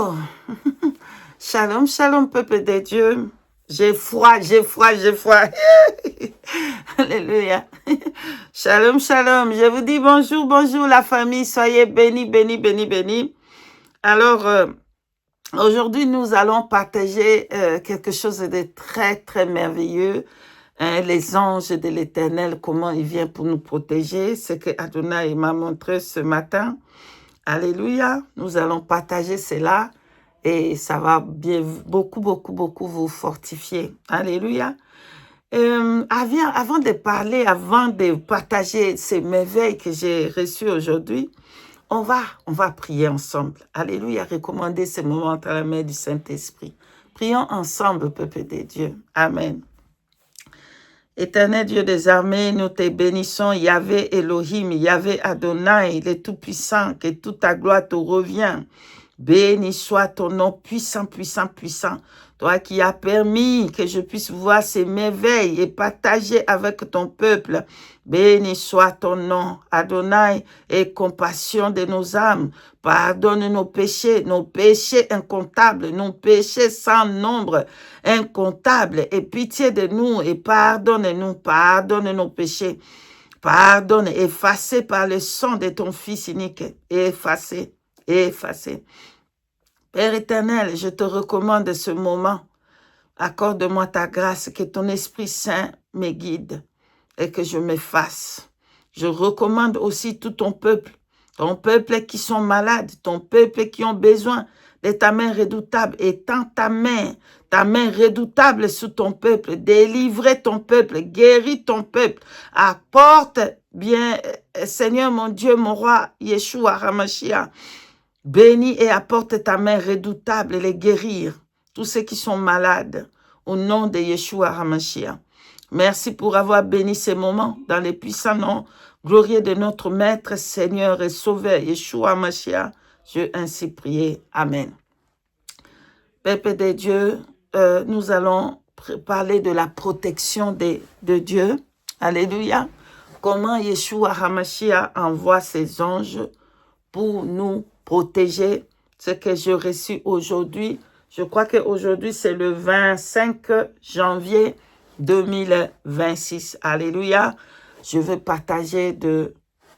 Oh, shalom, shalom, peuple de Dieu. J'ai froid, j'ai froid, j'ai froid. Alléluia. Shalom, shalom. Je vous dis bonjour, bonjour la famille. Soyez bénis, bénis, bénis, bénis. Alors, aujourd'hui, nous allons partager quelque chose de très, très merveilleux. Les anges de l'Éternel, comment il vient pour nous protéger. C'est que Adonai m'a montré ce matin. Alléluia. Nous allons partager cela et ça va bien, beaucoup, beaucoup, beaucoup vous fortifier. Alléluia. Avant de parler, avant de partager ces merveilles que j'ai reçues aujourd'hui, on va prier ensemble. Alléluia. Recommander ce moment à la main du Saint-Esprit. Prions ensemble, peuple de Dieu. Amen. Éternel Dieu des armées, nous te bénissons, Yahvé Elohim, Yahvé Adonai, le Tout-Puissant, que toute ta gloire te revient. Béni soit ton nom puissant, puissant, puissant. Toi qui as permis que je puisse voir ces merveilles et partager avec ton peuple. Béni soit ton nom, Adonai, et compassion de nos âmes. Pardonne nos péchés incomptables, nos péchés sans nombre, incomptables. Et pitié de nous et pardonne-nous, pardonne nos péchés. Pardonne, effacés par le sang de ton Fils unique. Effacés. Père éternel, je te recommande ce moment. Accorde-moi ta grâce, que ton Esprit Saint me guide et que je m'efface. Je recommande aussi tout ton peuple qui sont malades, ton peuple qui ont besoin de ta main redoutable. Étends ta main redoutable sur ton peuple. Délivre ton peuple, guéris ton peuple. Apporte bien, Seigneur mon Dieu, mon roi, Yeshua HaMashiach. Bénis et apporte ta main redoutable et les guérir, tous ceux qui sont malades, au nom de Yeshua HaMashiach. Merci pour avoir béni ces moments dans les puissants noms glorieux de notre Maître, Seigneur et Sauveur, Yeshua HaMashiach. Je ainsi prier. Amen. Peuple de Dieu, nous allons parler de la protection de Dieu. Alléluia. Comment Yeshua HaMashiach envoie ses anges pour nous protéger. Ce que j'ai reçu aujourd'hui, je crois qu'aujourd'hui c'est le 25 janvier 2026. Alléluia. Je veux partager de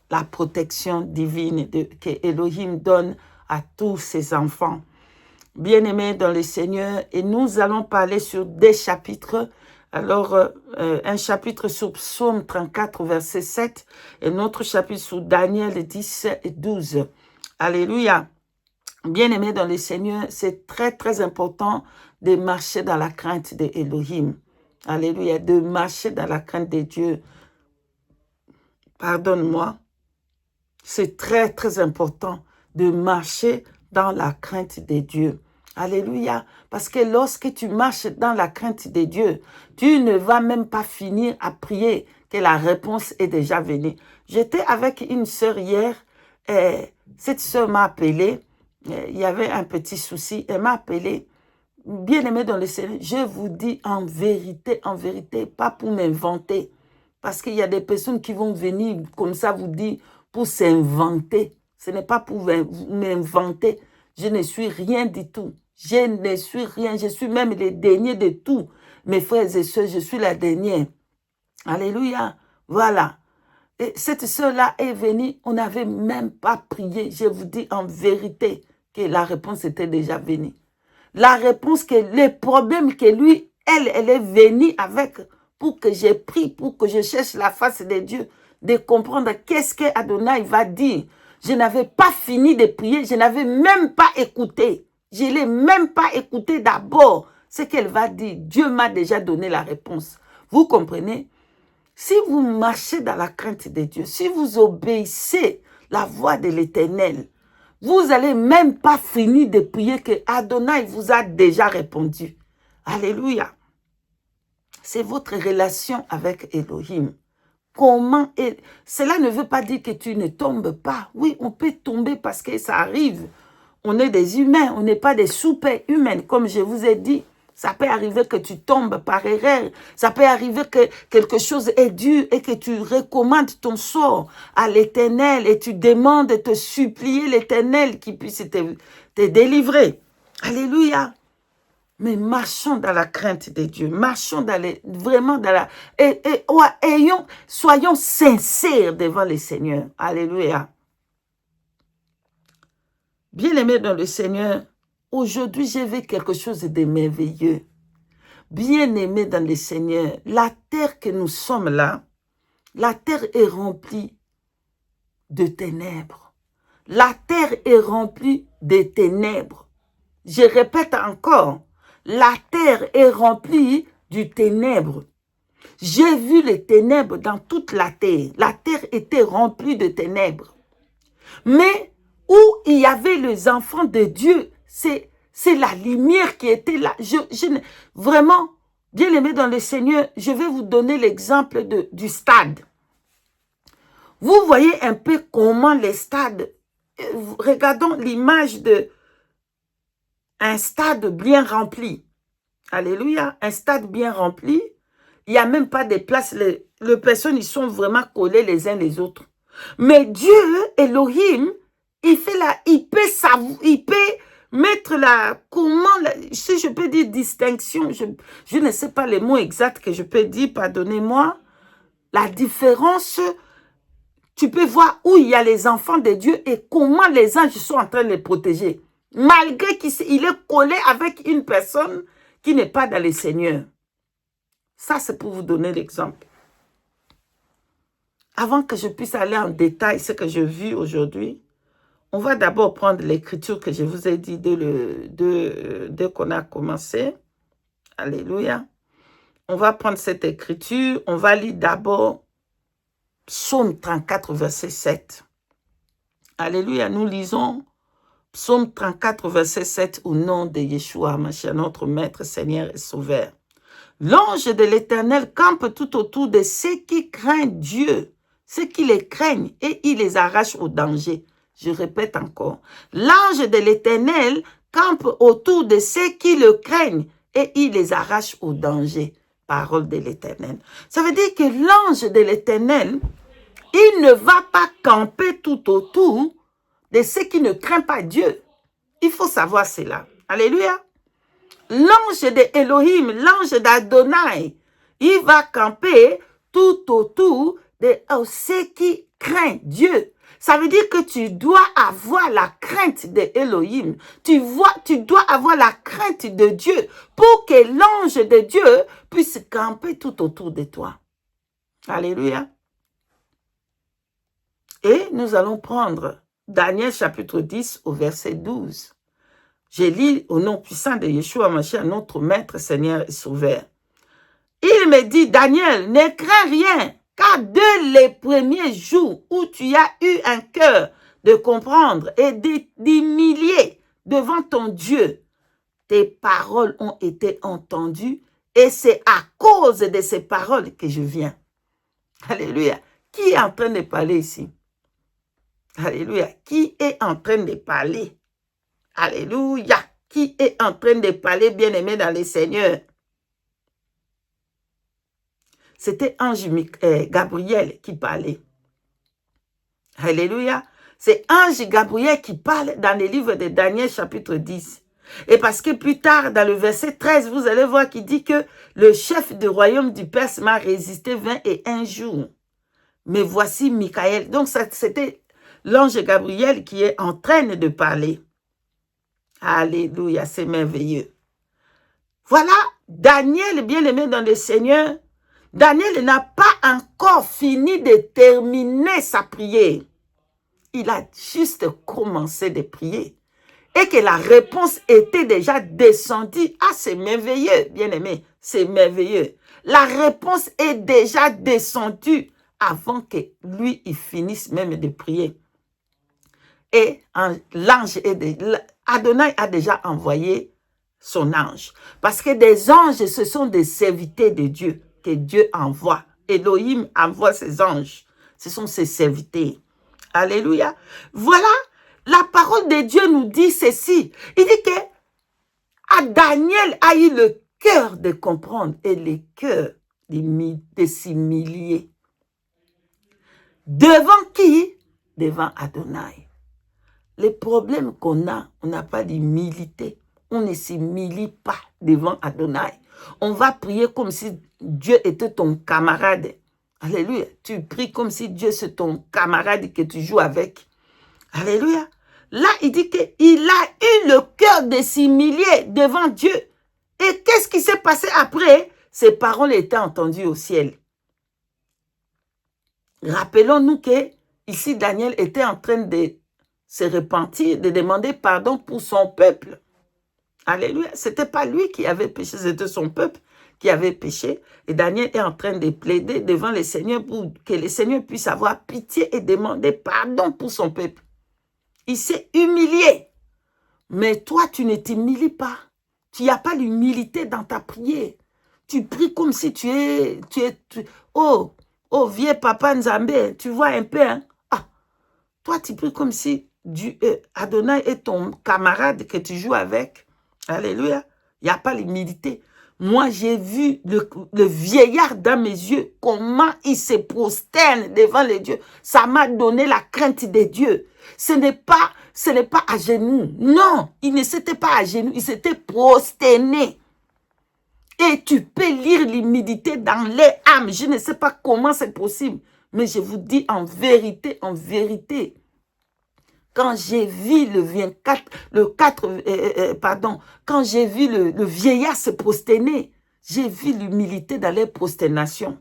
la protection divine que Elohim donne à tous ses enfants. Bien-aimés dans le Seigneur, et nous allons parler sur des chapitres. Alors, un chapitre sur Psaume 34, verset 7, et notre chapitre sur Daniel 10 et 12. Alléluia. Bien-aimés dans le Seigneur, c'est très, très important de marcher dans la crainte de Elohim. Alléluia. De marcher dans la crainte de Dieu. Pardonne-moi. C'est très, très important de marcher dans la crainte de Dieu. Alléluia. Parce que lorsque tu marches dans la crainte de Dieu, tu ne vas même pas finir à prier que la réponse est déjà venue. J'étais avec une sœur hier. Cette sœur m'a appelé. Il y avait un petit souci. Elle m'a appelé. Bien-aimé dans le Seigneur, je vous dis en vérité, pas pour m'inventer. Parce qu'il y a des personnes qui vont venir comme ça vous dire pour s'inventer. Ce n'est pas pour m'inventer. Je ne suis rien du tout. Je ne suis rien. Je suis même le dernier de tout. Mes frères et sœurs, je suis la dernière. Alléluia. Voilà. Et cette sœur-là est venue. On n'avait même pas prié. Je vous dis en vérité que la réponse était déjà venue. La réponse que les problèmes que lui, elle est venue avec pour que j'ai prie, pour que je cherche la face de Dieu, de comprendre qu'est-ce que Adonai va dire. Je n'avais pas fini de prier, je n'avais même pas écouté. Je ne l'ai même pas écouté d'abord. Ce qu'elle va dire, Dieu m'a déjà donné la réponse. Vous comprenez? Si vous marchez dans la crainte de Dieu, si vous obéissez la voix de l'Éternel, vous n'allez même pas finir de prier que Adonai vous a déjà répondu. Alléluia. C'est votre relation avec Elohim. Comment cela ne veut pas dire que tu ne tombes pas. Oui, on peut tomber parce que ça arrive. On est des humains, on n'est pas des super humaines. Comme je vous ai dit, ça peut arriver que tu tombes par erreur. Ça peut arriver que quelque chose est dur et que tu recommandes ton sort à l'Éternel et tu demandes de te supplier l'Éternel qui puisse te délivrer. Alléluia. Mais marchons dans la crainte de Dieu. Marchons vraiment dans la... soyons sincères devant le Seigneur. Alléluia. Bien-aimés dans le Seigneur, aujourd'hui, j'ai vu quelque chose de merveilleux. Bien-aimés dans le Seigneur, la terre que nous sommes là, la terre est remplie de ténèbres. La terre est remplie de ténèbres. Je répète encore, la terre est remplie du ténèbre. J'ai vu les ténèbres dans toute la terre. La terre était remplie de ténèbres. Mais où il y avait les enfants de Dieu, c'est la lumière qui était là. Vraiment, bien aimé dans le Seigneur, je vais vous donner l'exemple du stade. Vous voyez un peu comment les stades, regardons l'image de un stade bien rempli. Alléluia, un stade bien rempli. Il n'y a même pas de place. Les personnes, ils sont vraiment collés les uns les autres. Mais Dieu, Elohim, il peut mettre si je peux dire distinction, je ne sais pas les mots exacts que je peux dire, pardonnez-moi. La différence, tu peux voir où il y a les enfants de Dieu et comment les anges sont en train de les protéger. Malgré qu'il est collé avec une personne qui n'est pas dans le Seigneur. Ça, c'est pour vous donner l'exemple. Avant que je puisse aller en détail ce que j'ai vu aujourd'hui, on va d'abord prendre l'écriture que je vous ai dit dès qu'on a commencé. Alléluia. On va prendre cette écriture. On va lire d'abord Psaume 34, verset 7. Alléluia. Nous lisons Psaume 34, verset 7 au nom de Yeshua, notre Maître, Seigneur et Sauveur. L'ange de l'Éternel campe tout autour de ceux qui craignent Dieu, ceux qui les craignent, et il les arrache au danger. Je répète encore. L'ange de l'Éternel campe autour de ceux qui le craignent, et il les arrache au danger. Parole de l'Éternel. Ça veut dire que l'ange de l'Éternel, il ne va pas camper tout autour de ceux qui ne craignent pas Dieu. Il faut savoir cela. Alléluia. L'ange de Elohim, l'ange d'Adonai, il va camper tout autour de ceux qui craignent Dieu. Ça veut dire que tu dois avoir la crainte de Elohim. Tu dois avoir la crainte de Dieu pour que l'ange de Dieu puisse camper tout autour de toi. Alléluia. Et nous allons prendre Daniel chapitre 10 au verset 12. Je lis au nom puissant de Yeshua Mashiach, notre Maître, Seigneur et Sauveur. Il me dit, Daniel, ne crains rien, car dès les premiers jours où tu as eu un cœur de comprendre et d'humilier devant ton Dieu, tes paroles ont été entendues et c'est à cause de ces paroles que je viens. Alléluia. Qui est en train de parler ici? Alléluia. Qui est en train de parler? Alléluia. Qui est en train de parler, bien-aimé dans le Seigneur? C'était ange Gabriel qui parlait. Alléluia. C'est ange Gabriel qui parle dans le livre de Daniel chapitre 10. Et parce que plus tard, dans le verset 13, vous allez voir qu'il dit que le chef du royaume du Perse m'a résisté 21 jours. Mais voici Michael. Donc c'était l'ange Gabriel qui est en train de parler. Alléluia, c'est merveilleux. Voilà, Daniel, bien-aimé dans le Seigneur, Daniel n'a pas encore fini de terminer sa prière. Il a juste commencé de prier. Et que la réponse était déjà descendue. Ah, c'est merveilleux, bien-aimé, c'est merveilleux. La réponse est déjà descendue avant que lui, il finisse même de prier. Et l'ange, Adonai a déjà envoyé son ange. Parce que des anges, ce sont des serviteurs de Dieu que Dieu envoie. Elohim envoie ses anges. Ce sont ses serviteurs. Alléluia. Voilà, la parole de Dieu nous dit ceci. Il dit que Daniel a eu le cœur de comprendre et le cœur de s'humilier. Devant qui? Devant Adonai. Les problèmes qu'on a, on n'a pas d'humilité. On ne s'humilie pas devant Adonai. On va prier comme si Dieu était ton camarade. Alléluia. Tu pries comme si Dieu c'est ton camarade que tu joues avec. Alléluia. Là, il dit qu'il a eu le cœur de s'humilier devant Dieu. Et qu'est-ce qui s'est passé après? Ces paroles étaient entendues au ciel. Rappelons-nous que ici Daniel était en train de se repentir, de demander pardon pour son peuple. Alléluia. Ce n'était pas lui qui avait péché, c'était son peuple qui avait péché. Et Daniel est en train de plaider devant le Seigneur pour que le Seigneur puisse avoir pitié et demander pardon pour son peuple. Il s'est humilié. Mais toi, tu ne t'humilies pas. Tu n'as pas l'humilité dans ta prière. Tu pries comme si oh, vieux papa Nzambe, tu vois un peu, hein? Ah, toi, tu pries comme si Adonai est ton camarade que tu joues avec. Alléluia. Il n'y a pas l'humilité. Moi, j'ai vu le vieillard dans mes yeux, comment il se prosterne devant les dieux. Ça m'a donné la crainte des dieux. Ce n'est pas à genoux. Non, il ne s'était pas à genoux, il s'était prosterné. Et tu peux lire l'humilité dans les âmes. Je ne sais pas comment c'est possible, mais je vous dis en vérité, quand j'ai vu quand j'ai vu le vieillard se prosterner, j'ai vu l'humilité dans les prosternations.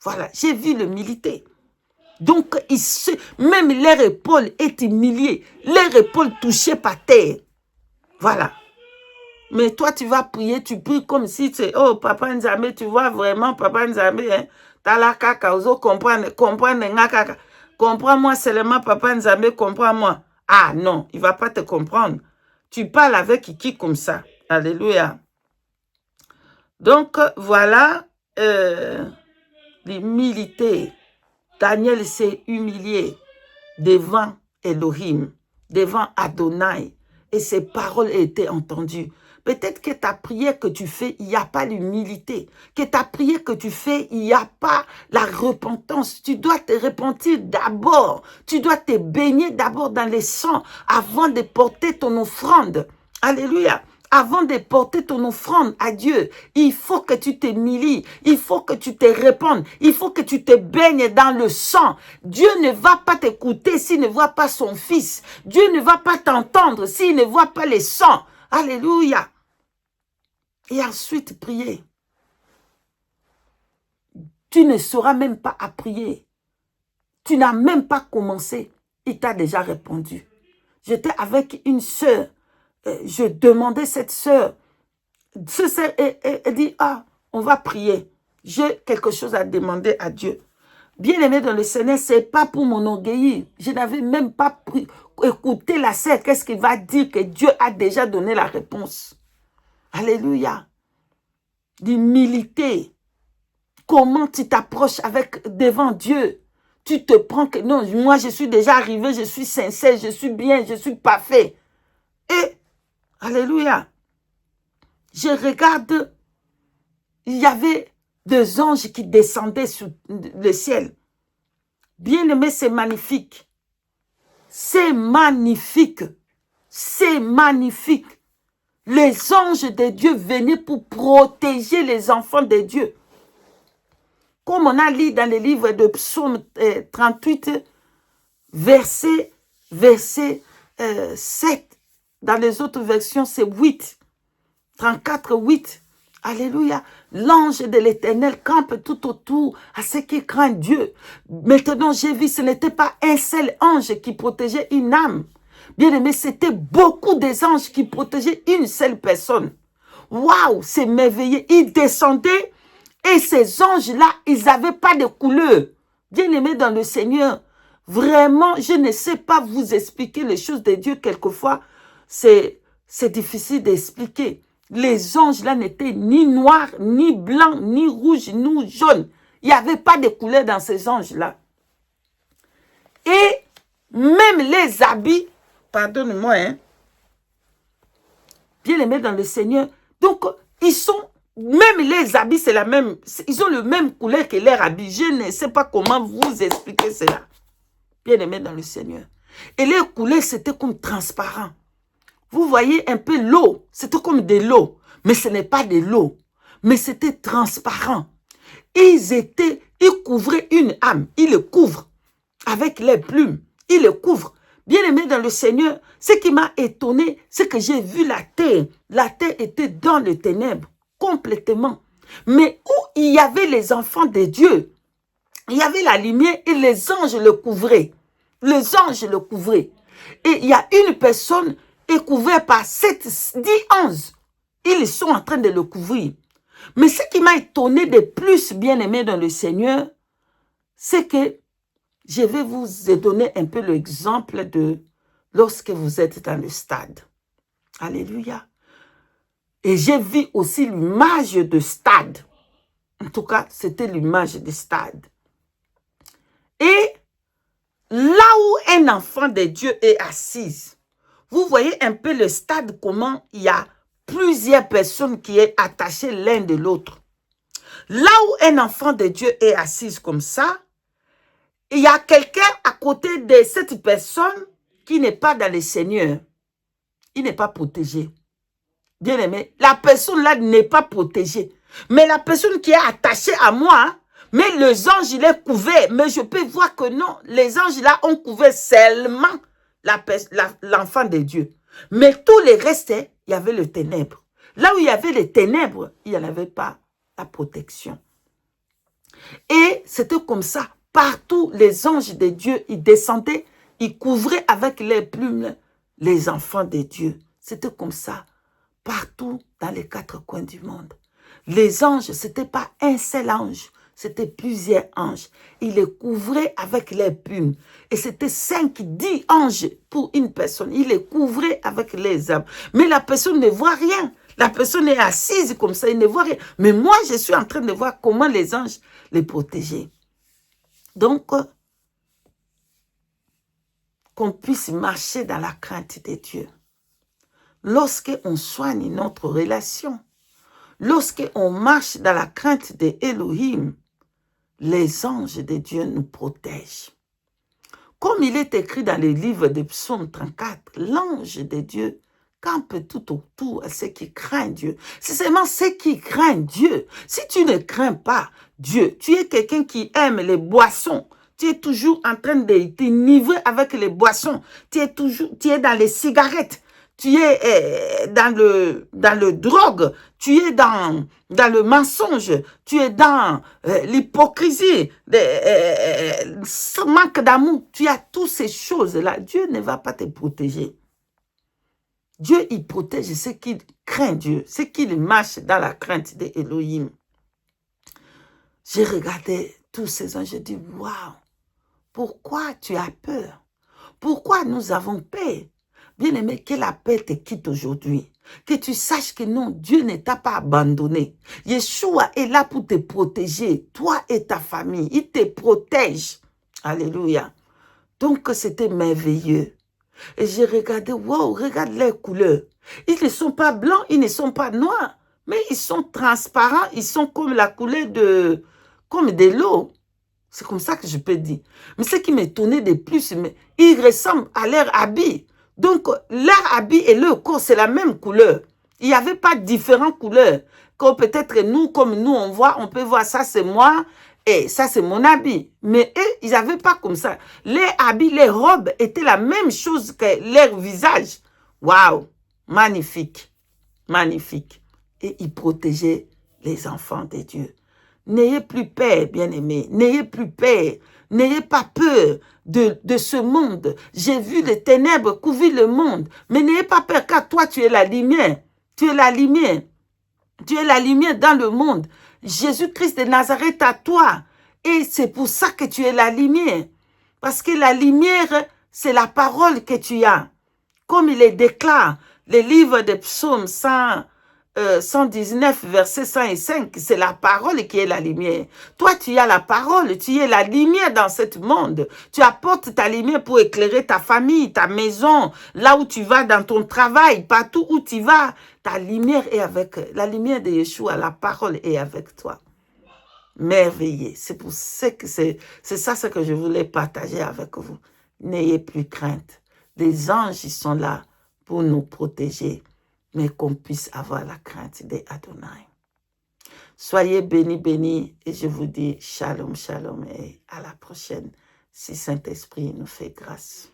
Voilà, j'ai vu l'humilité. Donc, même leur épaule est humiliée, leur épaule touchée par terre. Voilà. Mais toi, tu vas prier, tu pries comme si tu es, oh, Papa Nzambe, tu vois vraiment, Papa Nzambe, hein, t'as la caca, comprends-moi seulement, Papa Nzambe, comprends-moi. Ah non, il ne va pas te comprendre. Tu parles avec qui comme ça? Alléluia. Donc, voilà l'humilité. Daniel s'est humilié devant Elohim, devant Adonai, et ses paroles étaient entendues. Peut-être que ta prière que tu fais, il n'y a pas l'humilité. Que ta prière que tu fais, il n'y a pas la repentance. Tu dois te repentir d'abord. Tu dois te baigner d'abord dans les sangs avant de porter ton offrande. Alléluia. Avant de porter ton offrande à Dieu, il faut que tu t'humilies, il faut que tu te répandes, il faut que tu te baignes dans le sang. Dieu ne va pas t'écouter s'il ne voit pas son fils. Dieu ne va pas t'entendre s'il ne voit pas les sangs. Alléluia. Et ensuite, prier. Tu ne sauras même pas à prier. Tu n'as même pas commencé. Il t'a déjà répondu. J'étais avec une sœur. Je demandais cette sœur. Ce sœur, elle dit, ah, on va prier. J'ai quelque chose à demander à Dieu. Bien-aimé dans le Seigneur, ce n'est pas pour m'enorgueillir. Je n'avais même pas écouté la sœur. Qu'est-ce qu'il va dire que Dieu a déjà donné la réponse? Alléluia. L'humilité. Comment tu t'approches devant Dieu? Tu te prends que non, moi je suis déjà arrivé, je suis sincère, je suis bien, je suis parfait. Et, alléluia, je regarde, il y avait des anges qui descendaient sur le ciel. Bien-aimé, c'est magnifique. C'est magnifique. C'est magnifique. Les anges de Dieu venaient pour protéger les enfants de Dieu. Comme on a lu dans le livre de Psaume 38, verset 7. Dans les autres versions, c'est 8. 34, 8. Alléluia. L'ange de l'Éternel campe tout autour à ceux qui craignent Dieu. Maintenant, j'ai vu, ce n'était pas un seul ange qui protégeait une âme. Bien aimé, c'était beaucoup des anges qui protégeaient une seule personne. Waouh, c'est merveilleux. Ils descendaient et ces anges-là, ils n'avaient pas de couleur. Bien aimé dans le Seigneur, vraiment, je ne sais pas vous expliquer les choses de Dieu quelquefois. C'est difficile d'expliquer. Les anges-là n'étaient ni noirs, ni blancs, ni rouges, ni jaunes. Il n'y avait pas de couleur dans ces anges-là. Et même les habits, pardonne-moi, hein, bien aimé dans le Seigneur, donc ils sont, même les habits, c'est la même, ils ont le même couleur que leurs habits. Je ne sais pas comment vous expliquer cela. Bien aimé dans le Seigneur. Et les couleurs, c'était comme transparent. Vous voyez un peu l'eau. C'était comme de l'eau. Mais ce n'est pas de l'eau. Mais c'était transparent. Ils couvraient une âme. Ils le couvrent avec les plumes. Ils le couvrent. Bien-aimé dans le Seigneur, ce qui m'a étonné, c'est que j'ai vu la terre. La terre était dans les ténèbres, complètement. Mais où il y avait les enfants de Dieu, il y avait la lumière et les anges le couvraient. Les anges le couvraient. Et il y a une personne est couverte par 10 anges. Ils sont en train de le couvrir. Mais ce qui m'a étonné de plus, bien-aimé dans le Seigneur, c'est que je vais vous donner un peu l'exemple de lorsque vous êtes dans le stade. Alléluia. Et j'ai vu aussi l'image de stade. En tout cas, c'était l'image du stade. Et là où un enfant de Dieu est assis, vous voyez un peu le stade, comment il y a plusieurs personnes qui sont attachées l'un de l'autre. Là où un enfant de Dieu est assis comme ça, il y a quelqu'un à côté de cette personne qui n'est pas dans le Seigneur. Il n'est pas protégé. Bien aimé, la personne là n'est pas protégée. Mais la personne qui est attachée à moi, mais les anges, il est couvert. Mais je peux voir que non, les anges là ont couvert seulement l'enfant de Dieu. Mais tout le reste, il y avait le ténèbre. Là où il y avait les ténèbres, il n'y en avait pas la protection. Et c'était comme ça. Partout, les anges de Dieu, ils descendaient, ils couvraient avec les plumes les enfants de Dieu. C'était comme ça. Partout dans les 4 coins du monde. Les anges, ce n'était pas un seul ange, c'était plusieurs anges. Ils les couvraient avec les plumes. Et c'était 5, 10 anges pour une personne. Ils les couvraient avec les âmes. Mais la personne ne voit rien. La personne est assise comme ça, il ne voit rien. Mais moi, je suis en train de voir comment les anges les protégeaient. Donc, qu'on puisse marcher dans la crainte de Dieu. Lorsqu'on soigne notre relation, lorsqu'on marche dans la crainte de Elohim, les anges de Dieu nous protègent. Comme il est écrit dans le livre de Psaume 34, l'ange de Dieu campe tout autour à ceux qui craignent Dieu. C'est seulement ceux qui craignent Dieu. Si tu ne crains pas Dieu, tu es quelqu'un qui aime les boissons, tu es toujours en train de t'enivrer avec les boissons, tu es dans les cigarettes, tu es dans le drogue, tu es dans le mensonge, tu es dans l'hypocrisie, ce manque d'amour. Tu as toutes ces choses-là. Dieu ne va pas te protéger. Dieu, il protège ceux qui craignent Dieu, ceux qui marchent dans la crainte de Elohim. J'ai regardé tous ces anges, j'ai dit, waouh, pourquoi tu as peur? Pourquoi nous avons peur? Bien-aimé, que la paix te quitte aujourd'hui. Que tu saches que non, Dieu ne t'a pas abandonné. Yeshua est là pour te protéger, toi et ta famille. Il te protège. Alléluia. Donc, c'était merveilleux. Et j'ai regardé, wow, regarde les couleurs. Ils ne sont pas blancs, ils ne sont pas noirs, mais ils sont transparents, ils sont comme la couleur comme de l'eau. C'est comme ça que je peux dire. Mais ce qui m'étonnait de plus, ils ressemblent à leur habit. Donc, leur habit et leur corps, c'est la même couleur. Il n'y avait pas différentes couleurs. Comme peut-être nous, comme nous, on peut voir ça, c'est moi, et ça, c'est mon habit. Mais eux, ils n'avaient pas comme ça. Les habits, les robes étaient la même chose que leur visage. Waouh! Magnifique. Magnifique. Et ils protégeaient les enfants de Dieu. N'ayez plus peur, bien-aimés. N'ayez plus peur. N'ayez pas peur de ce monde. J'ai vu les ténèbres couvrir le monde. Mais n'ayez pas peur, car toi, tu es la lumière. Tu es la lumière. Tu es la lumière dans le monde. Jésus-Christ de Nazareth à toi. Et c'est pour ça que tu es la lumière. Parce que la lumière, c'est la parole que tu as. Comme il est déclaré, le livre de Psaume 119, verset 105, c'est la parole qui est la lumière. Toi, tu as la parole, tu es la lumière dans ce monde. Tu apportes ta lumière pour éclairer ta famille, ta maison, là où tu vas, dans ton travail, partout où tu vas. Ta lumière est avec, la lumière de Yeshua, la parole est avec toi. Merveilleux. C'est pour ça que c'est ça ce que je voulais partager avec vous. N'ayez plus crainte. Les anges, ils sont là pour nous protéger, mais qu'on puisse avoir la crainte d'Adonai. Soyez bénis, bénis, et je vous dis shalom, shalom, et à la prochaine, si Saint-Esprit nous fait grâce.